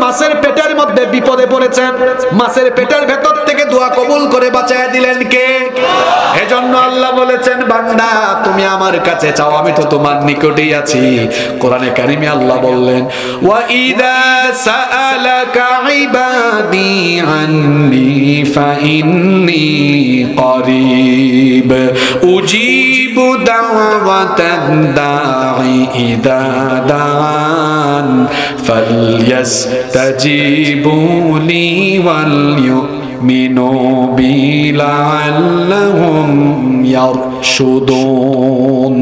মাছের পেটের মধ্যে বিপদে পড়েছেন, মাছের পেটের ভেতর থেকে দোয়া কবুল করে বাঁচায় দিলেন কে? এজন্য আল্লাহ বলেছেন, বান্দা তুমি আমার কাছে চাও, আমি তো তোমার নিকটেই আছি। কোরআনে কারিমে আল্লাহ বললেন, ওয়া ইযা সাআলাকা ইবাদি আন্নি ফাইন্নী করিব উজিবু দাওয়াতাদ দাঈ ইযা দাআন ফালইস্তাজিবুলি ওয়াল মিনু বিলাআল্লাহুম ইয়ারশুদুন।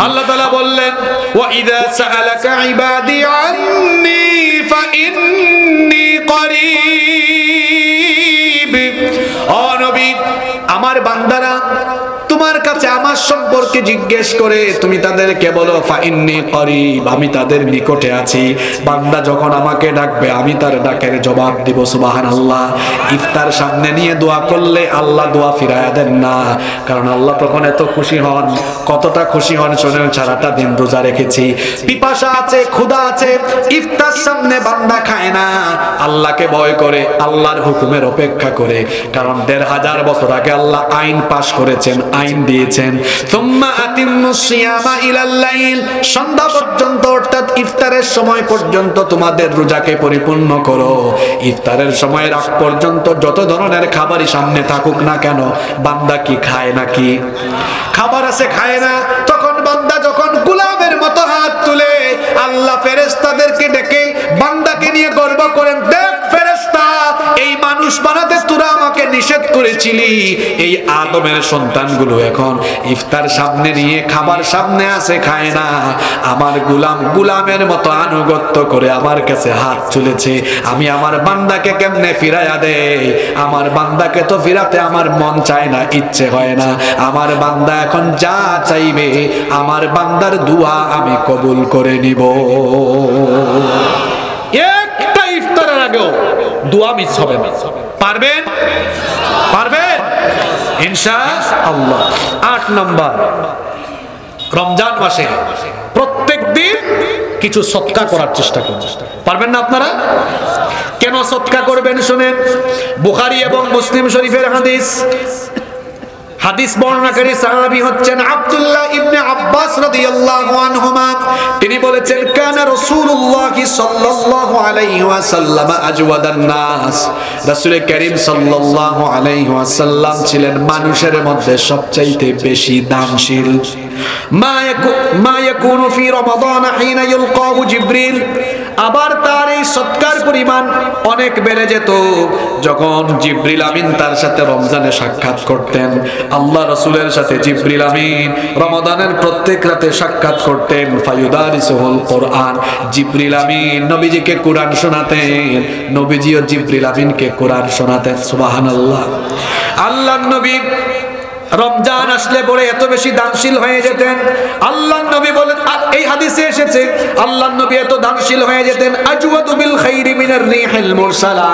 আল্লাহ তাআলা বললেন, ওয়া ইযা সাআলাকা ইবাদি আন্নি ফাইন্নী করিব। ও নবী, আমার বান্দারা তোমার কাছে আমার সম্পর্কে জিজ্ঞেস করে তুমি তাদেরকে বলো ফাইন্নী করিব, আমি তাদের নিকটে আছি। বান্দা যখন আমাকে ডাকবে আমি তার ডাকের জবাব দিব। সুবহানাল্লাহ। ইফতার সামনে নিয়ে দোয়া করলে আল্লাহ দোয়া ফিরায়া দেন না, কারণ আল্লাহ তখন এত খুশি হন। কতটা খুশি হন শোনেন, সারাটা দিন রোজা রেখেছি, পিপাসা আছে, ক্ষুধা আছে, ইফতার সামনে বান্দা খায় না, আল্লাহকে ভয় করে, আল্লাহর হুকুমের অপেক্ষা করে। কারণ ১৫০০ বছর আগে আল্লাহ আইন পাশ করেছেন, আইন দিয়েছেন, সুম্মা আতিম্মুস সিয়ামা ইলাল লাইল, সন্ধ্যা পর্যন্ত অর্থাৎ ইফতারের সময় পর্যন্ত তোমাদের রোজাকে পরিপূর্ণ করো। ইফতারের সময়ের আগ পর্যন্ত যত ধরনের খাবারই সামনে থাকুক না কেন, বান্দা কি খায় নাকি? খাবার আছে, খায় না। তখন বান্দা যখন গোলামের মতো হাত তুলে আল্লাহ ফেরেশতাদেরকে ডেকে বান্দাকে নিয়ে গর্ব করেন, দেখ ফেরেশতা, এই মানুষ বানাতে তোরা আমাকে নিষেধ করেছিলি, এই আদমের সন্তানগুলো এখন ইফতার সামনে নিয়ে খাবার সামনে আসে, খায় না। আমার গোলামের মতো আনুগত্য করে আমার কাছে হাত তুলেছে, আমি আমার বান্দাকে কেমনে ফিরাইয়া দেই? আমার বান্দাকে তো ফিরাতে আমার মন চায় না, ইচ্ছে হয় না। আমার বান্দা এখন যা চাইবে, আমার বান্দার দোয়া আমি কবুল করে নিব। একটা ইফতারের আগেও দোয়া মিস হবে না। পারবেন? পারবেন ইনশাআল্লাহ। ৮ নাম্বার, রমজান মাসে প্রত্যেক দিন কিছু সদকা করার চেষ্টা করুন। পারবেন না আপনারা? কেন সদকা করবেন শুনেন, বুখারী এবং মুসলিম শরীফের হাদিস। হাদিস বর্ণনাকারী সাহাবী হচ্ছেন আব্দুল্লাহ ইবনে আব্বাস রাদিয়াল্লাহু আনহুমা। তিনি বলেছেন, কানা রাসূলুল্লাহ সাল্লাল্লাহু আলাইহি ওয়াসাল্লাম আজওয়াদান নাস, রাসূল করিম সাল্লাল্লাহু আলাইহি ওয়াসাল্লাম ছিলেন মানুষের মধ্যে সবচাইতে বেশি দানশীল। মা ইয়াকুনু ফি রমাদান হিনা ইলকাহু জিবরিল, আবার তার এই সৎকার পরিমাণ অনেক বেড়ে যেত যখন জিবরিল আমিন তার সাথে রমজানে সাক্ষাৎ করতেন। আল্লাহ রাসূলের সাথে জিবরিল আমিন রমাদানের প্রত্যেক রাতে সাক্ষাৎ করতেন। ফায়ুদারিসুল কোরআন, জিবরিল আমিন নবীজিকে কোরআন শোনাতেন, নবীজিও জিবরিল আমিনকে কোরআন শোনাতেন। সুবহানাল্লাহ। আল্লাহর নবী রমজান আসলে পরে এত বেশি দানশীল হয়ে যেতেন, আল্লাহর নবী বলেন, এই হাদিসে এসেছে আল্লাহর নবী এত দানশীল হয়ে যেতেন, আজওয়াদু বিল খাইরি মিনার রিহিল মুরসালা,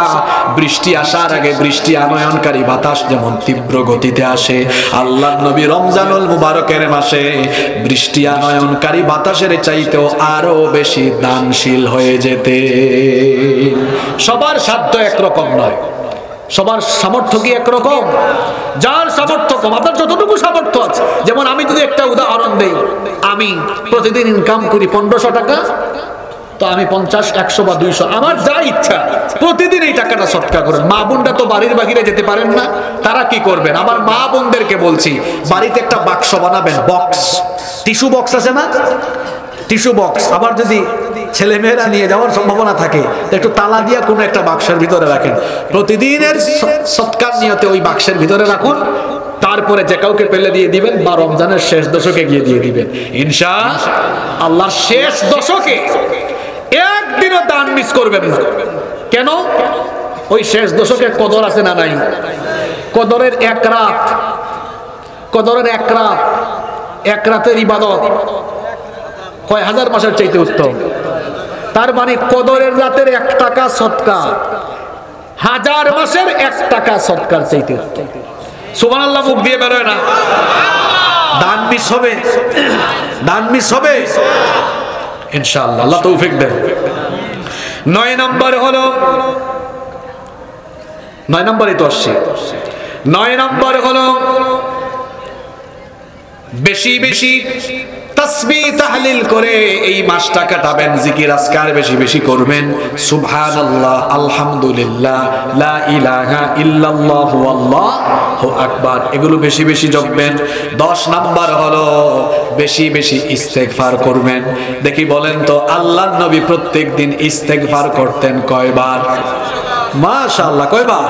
বৃষ্টি আসার আগে বৃষ্টি আনয়নকারী বাতাস যেমন তীব্র গতিতে আসে, আল্লাহর নবী রমজানুল মুবারকের মাসে বৃষ্টি আনয়নকারী বাতাসের চাইতেও আরো বেশি দানশীল হয়ে যেতেন। সবার সাধ্য একরকম নয়, সবার সামর্থ্য কি একরকম? যার সামর্থ্য কম, আপনার যতটুকু সামর্থ্য আছে। যেমন আমি যদি একটা উদাহরণ দেই, আমি প্রতিদিন ইনকাম করি 1500 টাকা, তো আমি 50, 100 বা 200, আমার যা ইচ্ছা প্রতিদিন এই টাকাটা সদকা করেন। মা বোনরা তো বাড়ির বাহিরে যেতে পারেন না, তারা কি করবেন? আমার মা বোনদেরকে বলছি, বাড়িতে একটা বাক্স বানাবেন, বক্স, টিস্যু বক্স আছে না, টিস্যু বক্স। আবার যদি ছেলেমেয়েরা নিয়ে যাওয়ার সম্ভাবনা থাকে, একটু তালা দিয়ে কোনো একটা বাক্সের ভিতরে রাখেন, প্রতিদিনের সৎকার নিয়তে ওই বাক্সের ভিতরে রাখুন, তারপরে যে কাউকে পেলে দিয়ে দিবেন বা রমজানের শেষ দশকে গিয়ে দিয়ে দিবেন। ইনশাআল্লাহ শেষ দশকে একদিনও দান মিস করবেন না। কেন? ওই শেষ দশকে কদর আছে না নাই? কদরের এক রাত, কদরের এক রাত, এক রাতের ইবাদত কয় হাজার মাসের চাইতে উত্তম। তার মানে কদরের রাতের 1 টাকা সদকা 1000 মাসের 1 টাকা সদকার চাইতে উত্তম। সুবহানাল্লাহ মুখ দিয়ে বেরোয় না। দান মিস হবে, দান মিস হবে ইনশাআল্লাহ, আল্লাহ তৌফিক দেন। 9 নম্বর হলো, 9 নম্বরই তো আসছে, 9 নম্বর হলো বেশি বেশি তাসবিহ তাহলিল করে এই মাসটা কাটাবেন, জিকির আজকার বেশি বেশি করবেন, সুবহানাল্লাহ, আলহামদুলিল্লাহ, লা ইলাহা ইল্লাল্লাহু আল্লাহু আকবার, এগুলো বেশি বেশি জপবেন। 10 নাম্বার হলো বেশি বেশি ইস্তেগফার করবেন। দেখি বলেন তো আল্লাহর নবী প্রত্যেকদিন ইস্তেগফার করতেন কয়বার? মাশাআল্লাহ, কয়বার?